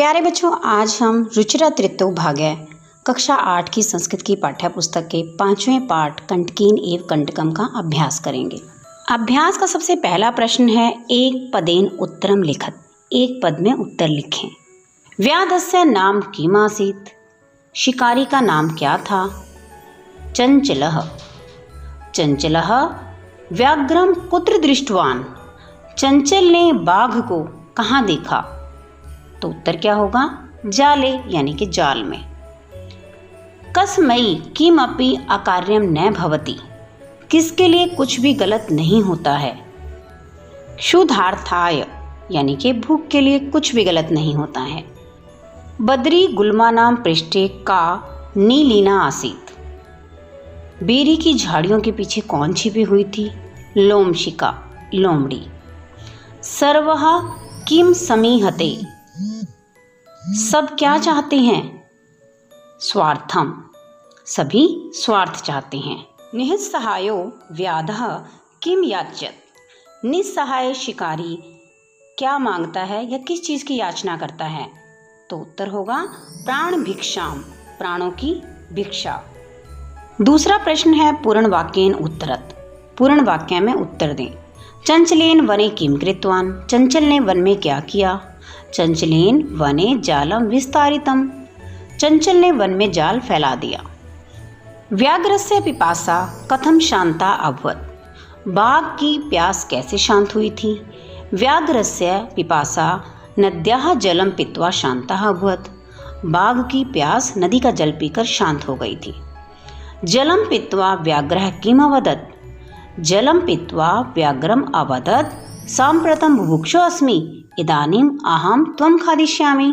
प्यारे बच्चों, आज हम रुचिरा तृतीयो भाग्य कक्षा 8 की संस्कृत की पाठ्य पुस्तक के 5वें पाठ कंटकीन एवं कंटकम का अभ्यास करेंगे। अभ्यास का सबसे पहला प्रश्न है, एक पदेन उत्तरम लिखत। एक पद में उत्तर लिखें। व्याधस्य नाम किमासीत। शिकारी का नाम क्या था? चंचलः। चंचलः व्याघ्रम कुत्र दृष्टवान। चंचल ने बाघ को कहाँ देखा? तो उत्तर क्या होगा? जाले यानी कि जाल में। कस्मयी किमपि अकार्यम न भवति। किसके लिए कुछ भी गलत नहीं होता है? क्षुधार्थाय यानी कि भूख के लिए कुछ भी गलत नहीं होता है। बद्री गुल्मा नाम पृष्ठे का नीलीना आसीत। बेरी की झाड़ियों के पीछे कौन छिपी हुई थी? लोमशिका लोमड़ी। सर्वः किम समीहते। सब क्या चाहते हैं? स्वार्थम सभी स्वार्थ चाहते हैं। निःसहायो व्याधः किम याच्यत। निस्सहाय शिकारी क्या मांगता है या किस चीज़ की याचना करता है? तो उत्तर होगा प्राण भिक्षाम, प्राणों की भिक्षा। दूसरा प्रश्न है, पूर्ण वाक्येन उत्तरत। पूर्ण वाक्य में उत्तर दें। चंचलेन वने किम कृतवान। चंचल ने वन में क्या किया? चंचलेन वने जालम विस्तारितम। चंचल ने वन में जाल फैला दिया। व्याघ्रस्य पिपासा कथम शांता अभवत। बाघ की प्यास कैसे शांत हुई थी? व्याघ्रस्य पिपासा नद्याः जलम पीत्वा शांता अभवत। बाघ की प्यास नदी का जल पीकर शांत हो गई थी। जलम पीत्वा व्याघ्रः किम अवदत्। जलम पीत्वा व्याघ्रम अवदत् सांप्रतम बुभुक्षो अस्मि इदानीम अहम त्वम खादिष्यामि।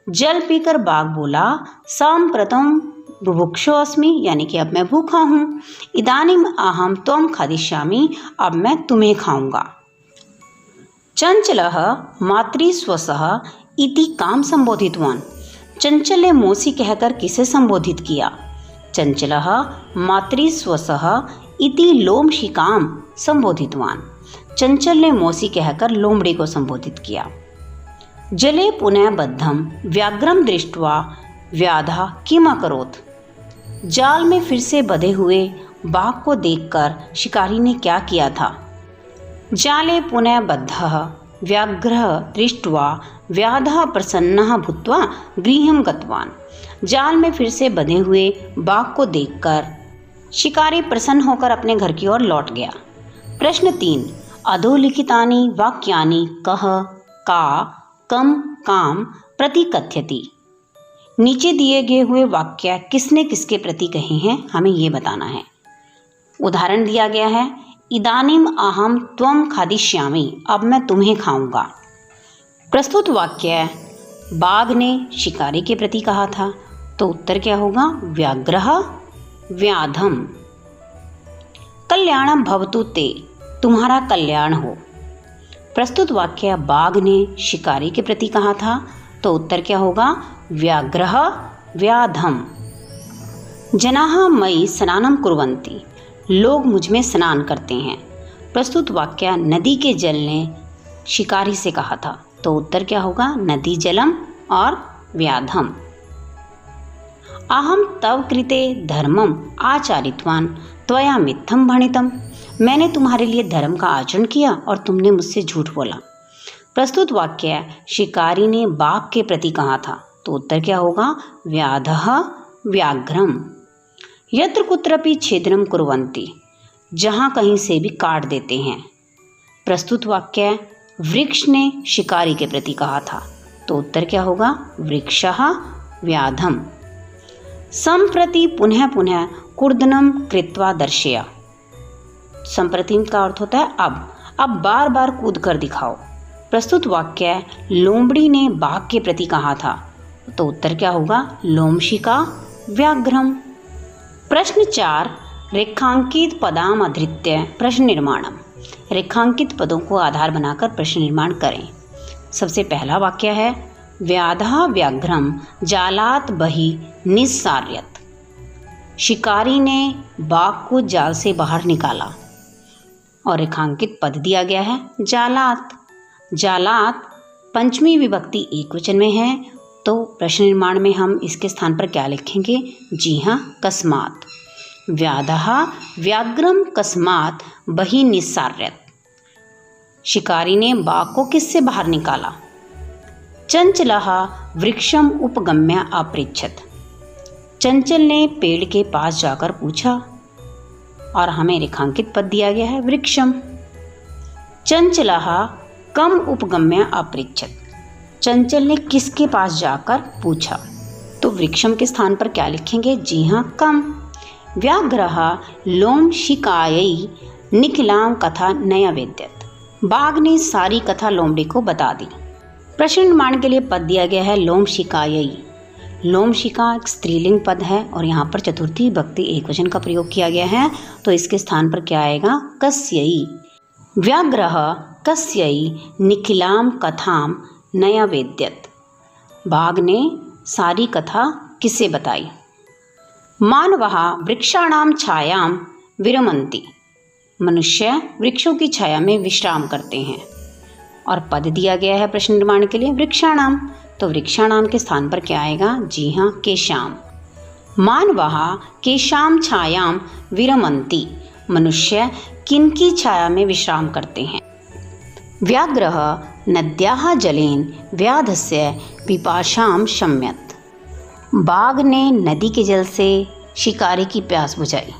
जल पीकर बाघ बोला, सांप्रतम बुभुक्षो अस्मि यानी कि अब मैं भूखा हूँ। इदानीम अहम त्वम खादिष्यामि, अब मैं तुम्हें खाऊंगा। चंचलः मातृस्वसः इति काम संबोधितवान। चंचल ने मौसी कहकर किसे संबोधित किया? चंचलः मातृस्वसः इति लोमशिकाम संबोधितवान। चंचल ने मौसी कहकर लोमड़ी को संबोधित किया। जले पुनः बद्धम व्याघ्रम दृष्ट्वा व्याधा किम अकरोत्। जाल में फिर से बंधे हुए बाघ को देखकर शिकारी ने क्या किया था? जाले पुनः बद्धः व्याघ्रः दृष्ट्वा व्याधः प्रसन्नः भूत्वा गृहं गतवान। जाल में फिर से बंधे हुए बाघ को देखकर शिकारी प्रसन्न होकर अपने घर की ओर लौट गया। प्रश्न 3, अधोलिखितानि वाक्यानि कः का कम काम प्रति कथ्यति। नीचे दिए गए हुए वाक्य किसने किसके प्रति कहे हैं, हमें ये बताना है। उदाहरण दिया गया है, इदानीम अहम त्वम खादिष्यामि, अब मैं तुम्हें खाऊंगा। प्रस्तुत वाक्य बाघ ने शिकारी के प्रति कहा था, तो उत्तर क्या होगा? व्याघ्रः व्याधम। कल्याणम भवतु ते, तुम्हारा कल्याण हो। प्रस्तुत वाक्य बाघ ने शिकारी के प्रति कहा था, तो उत्तर क्या होगा? व्याघ्रः व्याधम। जनाः मयि स्नानं कुर्वन्ति, लोग मुझ में स्नान करते हैं। प्रस्तुत वाक्य नदी के जल ने शिकारी से कहा था, तो उत्तर क्या होगा? नदी जलम और व्याधम। अहम तव कृते धर्मम आचारितवान त्वया मिथ्यम भणितम। मैंने तुम्हारे लिए धर्म का आचरण किया और तुमने मुझसे झूठ बोला। प्रस्तुत वाक्य शिकारी ने बाघ के प्रति कहा था, तो उत्तर क्या होगा? व्याधः व्याघ्रम। यत्र कुत्रपि छेदनम कुर्वन्ति, जहाँ कहीं से भी काट देते हैं। प्रस्तुत वाक्य वृक्ष ने शिकारी के प्रति कहा था, तो उत्तर क्या होगा? वृक्षः व्याधम। संप्रति पुनः पुनः कूर्दनम कृत्वा दर्शया। संप्रति का अर्थ होता है अब बार बार कूद कर दिखाओ। प्रस्तुत वाक्य लोमड़ी ने बाघ के प्रति कहा था, तो उत्तर क्या होगा? लोमशिका व्याघ्रम। प्रश्न 4, रेखांकित पदाम अधृत्य प्रश्न निर्माणम। रेखांकित पदों को आधार बनाकर प्रश्न निर्माण करें। सबसे पहला वाक्य है, व्याधः व्याघ्रम जालात बहि निस्सार्यत। शिकारी ने बाघ को जाल से बाहर निकाला। और रेखांकित पद दिया गया है जालात। जालात पंचमी विभक्ति एकवचन में है, तो प्रश्न निर्माण में हम इसके स्थान पर क्या लिखेंगे? जी हाँ, कस्मात्। व्याधः व्याघ्रं कस्मात् बहिः निस्सारयत्। शिकारी ने बाघ को किससे बाहर निकाला? चंचलः वृक्षम उपगम्य अपृच्छत्। चंचल ने पेड़ के पास जाकर पूछा, और हमें रेखांकित पद दिया गया है वृक्षम। चंचलः कम उपगम्य अपृच्छत्। चंचल ने किसके पास जाकर पूछा? तो वृक्षम के स्थान पर क्या लिखेंगे? जी हाँ, कम। व्याघ्रः लोम शिकायै निखिलां कथा नैवेद्यत्। बाघ ने सारी कथा लोमड़ी को बता दी। प्रश्न निर्माण के लिए पद दिया गया है लोम शिकायै। लोम शिका एक स्त्रीलिंग पद है और यहाँ पर चतुर्थी विभक्ति एकवचन का प्रयोग किया गया है, तो इसके स्थान पर क्या आएगा? कस्यै। व्याघ्रः कस्यै निखिलां कथां नैवेद्यत्। बाघ ने सारी कथा किसे बताई? मानवः वृक्षाणां छायां विरमन्ति। मनुष्य वृक्षों की छाया में विश्राम करते हैं। और पद दिया गया है प्रश्न निर्माण के लिए वृक्षाणाम, तो वृक्षाणाम के स्थान पर क्या आएगा? जी हाँ, केशाम। मानवः केशां छायां विरमन्ति। मनुष्य किनकी छाया में विश्राम करते हैं? व्याघ्रः नद्याः जलेन व्याधस्य पिपासां शम्यत्। बाघ ने नदी के जल से शिकारी की प्यास बुझाई।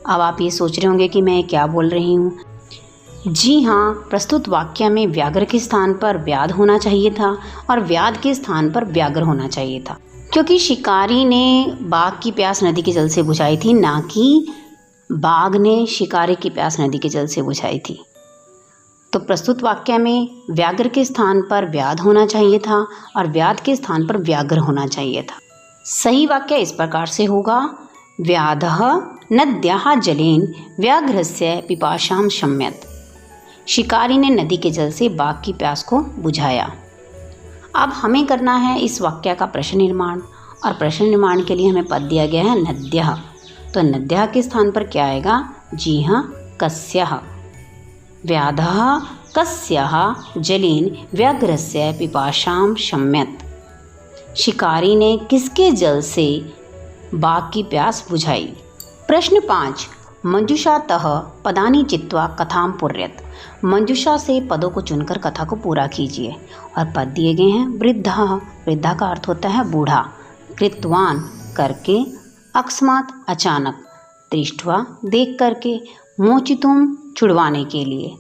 अब आप ये सोच रहे होंगे कि मैं क्या बोल रही हूँ। जी हाँ, प्रस्तुत वाक्य में व्याघ्र के स्थान पर व्याध होना चाहिए था और व्याध के स्थान पर व्याघ्र होना चाहिए था, क्योंकि शिकारी ने बाघ की प्यास नदी के जल से बुझाई थी, ना कि बाघ ने शिकारी की प्यास नदी के जल से बुझाई थी। तो प्रस्तुत वाक्य में व्याघ्र के स्थान पर व्याध होना चाहिए था और व्याध के स्थान पर व्याघ्र होना चाहिए था। सही वाक्य इस प्रकार से होगा, व्याधः नद्याः जलेन व्याघ्रस्य पिपासां शम्यत्। शिकारी ने नदी के जल से बाघ की प्यास को बुझाया। अब हमें करना है इस वाक्य का प्रश्न निर्माण, और प्रश्न निर्माण के लिए हमें पद दिया गया है नद्यः, तो नद्यः के स्थान पर क्या आएगा? जी हाँ, कस्यः। व्याधः कस्यः जलेन व्याघ्रस्य पिपासां शम्यत्। शिकारी ने किसके जल से बाघ की प्यास बुझाई? प्रश्न 5, मंजूषातः पदानि चित्वा कथां पूरयत्। मंजूषा से पदों को चुनकर कथा को पूरा कीजिए। और पद दिए गए हैं वृद्धः। वृद्धा का अर्थ होता है बूढ़ा। कृतवान करके, अकस्मात् अचानक, दृष्ट्वा देख करके, मोचितुम छुड़वाने के लिए,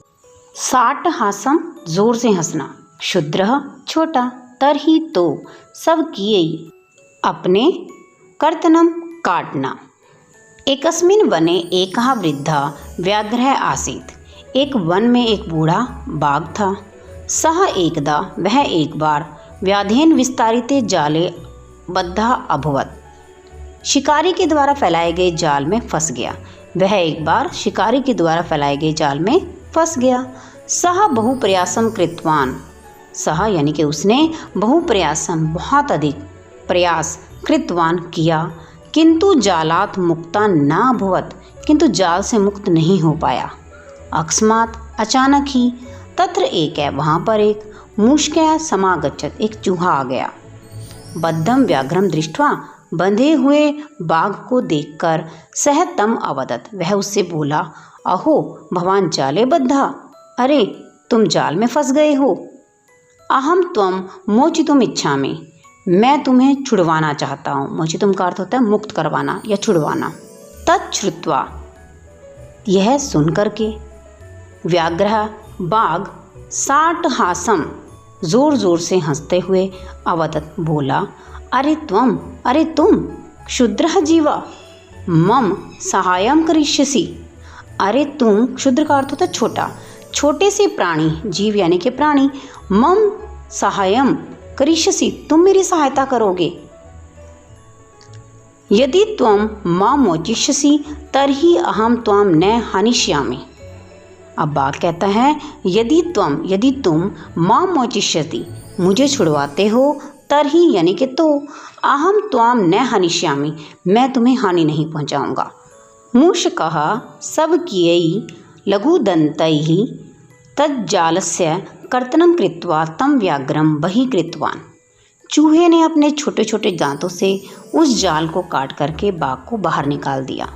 साट्टहासं जोर से हंसना, क्षुद्रः छोटा, तरहि तो सब किए, अपने, कर्तनं काटना। एकस्मिन् वने एकः वृद्धः व्याघ्रः आसीत्। एक वन में एक बूढ़ा बाघ था। सः एकदा, वह एक बार, व्याधेन विस्तारिते जाले बद्धा अभवत्। शिकारी के द्वारा फैलाए गए जाल में फंस गया। वह एक बार शिकारी के द्वारा फैलाए गए जाल में फंस गया। सः बहुप्रयासं कृतवान। सः यानी कि उसने बहुप्रयासं बहुत अधिक प्रयास कृतवान किया, किंतु जालात मुक्ता न अभवत्। किंतु जाल से मुक्त नहीं हो पाया। अकस्मात् अचानक ही, तत्र एक है, वहाँ पर एक, मूषकः समागच्छत्, एक चूहा आ गया। बद्धं व्याघ्रं दृष्ट्वा, बंधे हुए बाघ को देखकर, सः तम अवदत्, वह उससे बोला, अहो भवान जाले बद्धा। अरे तुम जाल में फंस गए हो। अहम त्वं मोचितुम इच्छामि, मैं तुम्हें छुड़वाना चाहता हूँ। मोचितुम का अर्थ होता है मुक्त करवाना या छुड़वाना। तच्छ्रुत्वा, यह सुन करके, व्याघ्रः बाघ, साट्टहासं, जोर जोर से हंसते हुए, अवदत्, बोला, अरे तुम क्षुद्रः जीवा मम सहायं करिष्यसि। अरे तुम, क्षुद्र का अर्थ होता है छोटा, छोटे से प्राणी, जीव यानी कि प्राणी, मम सहायं करिष्यसि, तुम मेरी सहायता करोगे। यदि त्वं मां मोचिष्यसि तर्हि अहम त्वां न हनिष्यामि। अब बाघ कहता है, यदि तुम मां मोचिष्यति, मुझे छुड़वाते हो, तर्हि यानी कि तो, अहम त्वां न हनिष्यामि, मैं तुम्हें हानि नहीं पहुंचाऊंगा। मूषकः सब कियै लघुदन्तैः तज्जालस्य कर्तनं कृत्वा तं व्याघ्रं बहिकृतवान्। चूहे ने अपने छोटे छोटे दांतों से उस जाल को काट करके बाघ को बाहर निकाल दिया।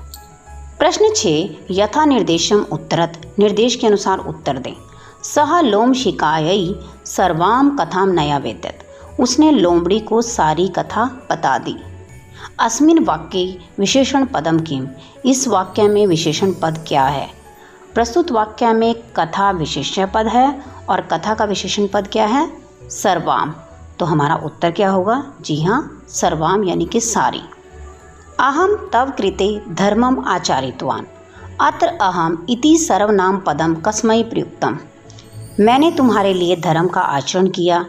प्रश्न 6, यथा निर्देशम उत्तरत, निर्देश के अनुसार उत्तर दें। सह लोम शिकायई सर्वाम कथाम नया वेद्यत, उसने लोमड़ी को सारी कथा बता दी। अस्मिन वाक्ये विशेषण पदम किम, इस वाक्य में विशेषण पद क्या है। प्रस्तुत वाक्य में कथा विशेष्य पद है और कथा का विशेषण पद क्या है, सर्वाम। तो हमारा उत्तर क्या होगा, जी हाँ, सर्वाम यानी कि सारी। अहम तव कृते धर्मम आचारितवान, अत्र अहम इति सर्वनाम पदम कस्मै प्रयुक्तम, मैंने तुम्हारे लिए धर्म का आचरण किया।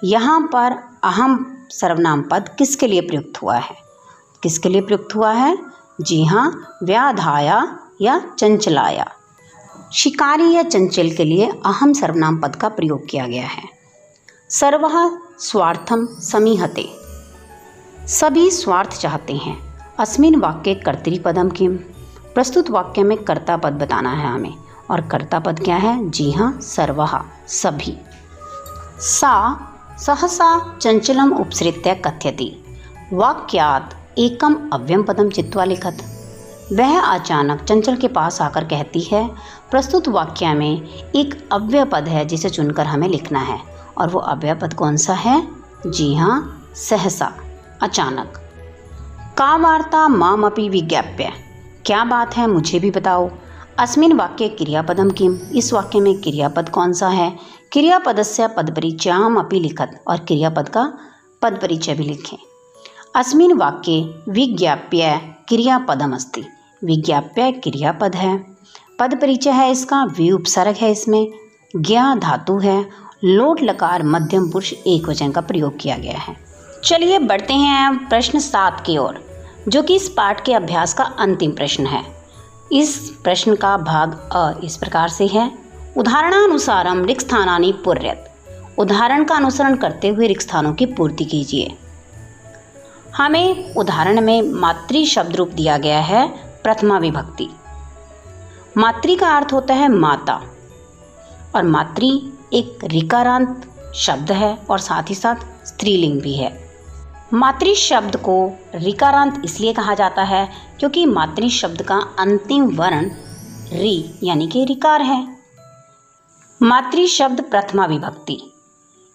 यहाँ पर अहम सर्वनाम पद किसके लिए प्रयुक्त हुआ है, किसके लिए प्रयुक्त हुआ है, जी हाँ, व्याधाया या चंचलाया, शिकारी या चंचल के लिए अहम सर्वनाम पद का प्रयोग किया गया है। सर्वः स्वार्थम समीहते, सभी स्वार्थ चाहते हैं। अस्मिन वाक्ये कर्तृपदम किम, प्रस्तुत वाक्य में कर्ता पद बताना है हमें, और कर्ता पद क्या है, जी हाँ, सर्वः, सभी। सा सहसा चंचलम उपसृत्य कथयति, वाक्यात् एकम अव्ययम पदम चित्वा लिखत, वह अचानक चंचल के पास आकर कहती है। प्रस्तुत वाक्य में एक अव्यय पद है जिसे चुनकर हमें लिखना है, और वो अव्यय पद कौन सा है, जी हाँ, सहसा, अचानक। का वार्ता माम अपि विज्ञाप्य, क्या बात है मुझे भी बताओ। अस्मिन वाक्ये क्रियापदम किम, इस वाक्य में क्रियापद कौन सा है। क्रियापदस्य पदपरिचयम् अपि लिखत, और क्रियापद का पद परिचय भी लिखें। अस्मिन वाक्ये विज्ञाप्य क्रियापदम अस्ति, विज्ञाप्य क्रियापद है, पद परिचय है इसका, वि उपसर्ग है इसमें, ज्ञा धातु है, लोट लकार मध्यम पुरुष एक वचन का प्रयोग किया गया है। चलिए बढ़ते हैं प्रश्न 7 की ओर, जो कि इस पाठ के अभ्यास का अंतिम प्रश्न है। इस प्रश्न का भाग अ इस प्रकार से है, उदाहरणानुसारम रिक्त स्थानानि पूर्यत, उदाहरण का अनुसरण करते हुए रिक्त स्थानों की पूर्ति कीजिए। हमें उदाहरण में मातृ शब्द रूप दिया गया है प्रथमा विभक्ति। मातृ का अर्थ होता है माता, और मातृ एक ऋकारांत शब्द है और साथ ही साथ स्त्रीलिंग भी है। मातृ शब्द को ऋकारांत इसलिए कहा जाता है क्योंकि मातृ शब्द का अंतिम वर्ण रि यानी कि ऋकार है। मातृ शब्द प्रथमा विभक्ति,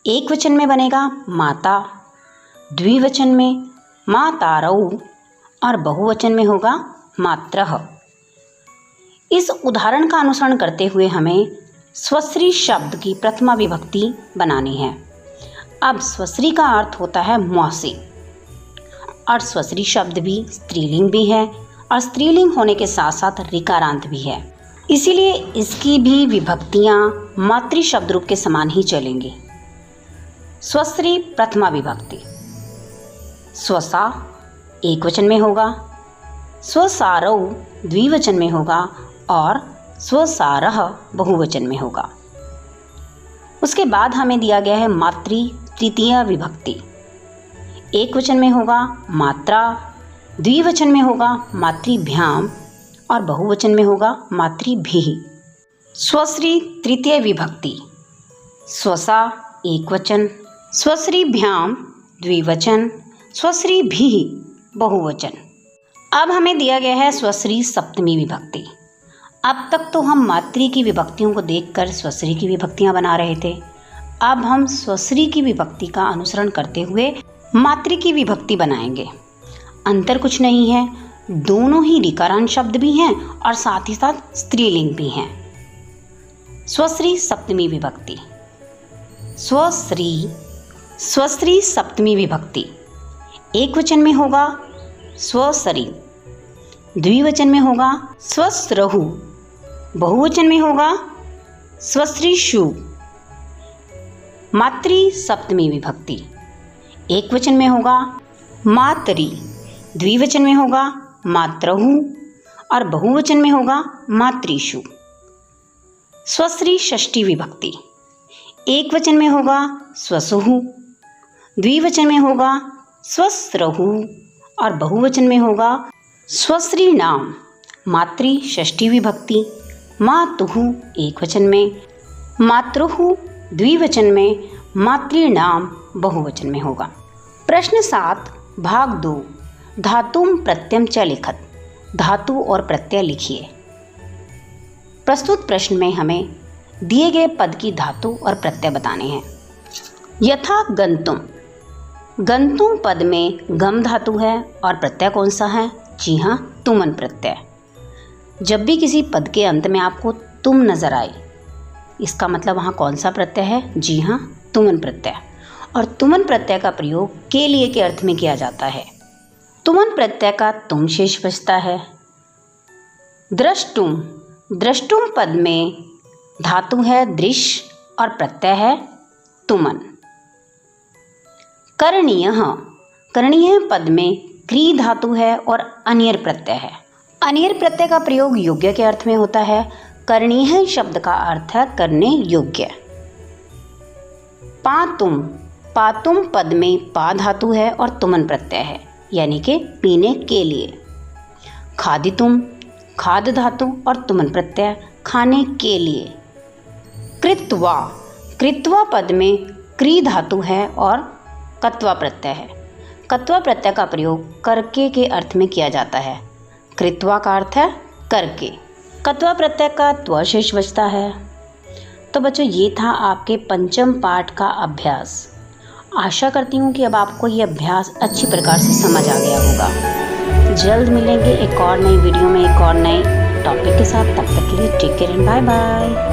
एक वचन में बनेगा माता, द्विवचन में मातारौ, और बहुवचन में होगा मात्रः। इस उदाहरण का अनुसरण करते हुए हमें स्वश्री शब्द की प्रथमा विभक्ति बनानी है। अब स्वश्री का अर्थ होता है मौसी, और स्वश्री शब्द भी स्त्रीलिंग भी है, और स्त्रीलिंग होने के साथ साथ ऋकारांत भी है, इसीलिए इसकी भी विभक्तियाँ मातृ शब्द रूप के समान ही चलेंगी। स्वश्री प्रथमा विभक्ति, स्वसा एक वचन में होगा, स्वसारौ द्विवचन में होगा, और स्वसारः बहुवचन में होगा। उसके बाद हमें दिया गया है मातृ तृतीय विभक्ति, एक वचन में होगा मात्रा, द्विवचन में होगा मातृभ्याम, और बहुवचन में होगा मातृभिः। स्वश्री तृतीय विभक्ति, स्वसा एक वचन, स्वश्रीभ्याम द्विवचन, स्वश्रीभिः बहुवचन। अब हमें दिया गया है स्वश्री सप्तमी विभक्ति। अब तक तो हम मातृ की विभक्तियों को देखकर स्वश्री की विभक्तियां बना रहे थे, अब हम स्वश्री की विभक्ति का अनुसरण करते हुए मातृ की विभक्ति बनाएंगे। अंतर कुछ नहीं है, दोनों ही ऋकारांत शब्द भी हैं और साथ ही साथ स्त्रीलिंग भी हैं। स्वश्री सप्तमी विभक्ति, स्वश्री सप्तमी विभक्ति, एक वचन में होगा स्वसरी, द्विवचन में होगा स्वस्रहु, बहुवचन में होगा स्वश्रीषु। मातृ सप्तमी विभक्ति, एक वचन में होगा मातरि, द्विवचन में होगा मातरहु, और बहुवचन में होगा मातृषु। स्वश्री षष्ठी विभक्ति, एक वचन में होगा स्वसुहु, द्विवचन में होगा स्वस्रहु, और बहुवचन में होगा स्वश्री नाम। मातृ षष्ठी विभक्ति, मातुहु एक वचन में, मातृहु द्विवचन में, मातृनाम बहुवचन में होगा। प्रश्न 7 भाग 2 धातुम प्रत्ययम च लिखत। धातु और प्रत्यय लिखिए। प्रस्तुत प्रश्न में हमें दिए गए पद की धातु और प्रत्यय बताने हैं। यथा गंतुम। गंतुम पद में गम धातु है और प्रत्यय कौन सा है? जी हाँ, तुमन प्रत्यय। जब भी किसी पद के अंत में आपको तुम नजर आए, इसका मतलब वहाँ कौन सा प्रत्यय है? जी हाँ, तुमन प्रत्यय। और तुमन प्रत्यय का प्रयोग के लिए के अर्थ में किया जाता है। तुमन प्रत्यय का तुम शेष बचता है। द्रष्टुम। द्रष्टुम पद में धातु है दृश्य और प्रत्यय है तुमन। करणीय। करणीय पद में क्री धातु है और अनियर प्रत्यय है। अनियर प्रत्यय का प्रयोग योग्य के अर्थ में होता है। करणीय शब्द का अर्थ है करने योग्य। पातुम। पातुम पद में पा धातु है और तुमन प्रत्यय है, यानी कि पीने के लिए। खादितुम। खाद धातु और तुमन प्रत्यय, खाने के लिए। कृत्वा। कृत्वा पद में क्री धातु है और कत्वा प्रत्यय है। कत्वा प्रत्यय का प्रयोग करके के अर्थ में किया जाता है। कृत्वा का अर्थ है करके। कत्वा प्रत्यय का त्व शेष बचता है। तो बच्चों, ये था आपके पंचम पाठ का अभ्यास। आशा करती हूँ कि अब आपको ये अभ्यास अच्छी प्रकार से समझ आ गया होगा। जल्द मिलेंगे एक और नई वीडियो में एक और नए टॉपिक के साथ। तब तक के लिए take care and bye bye.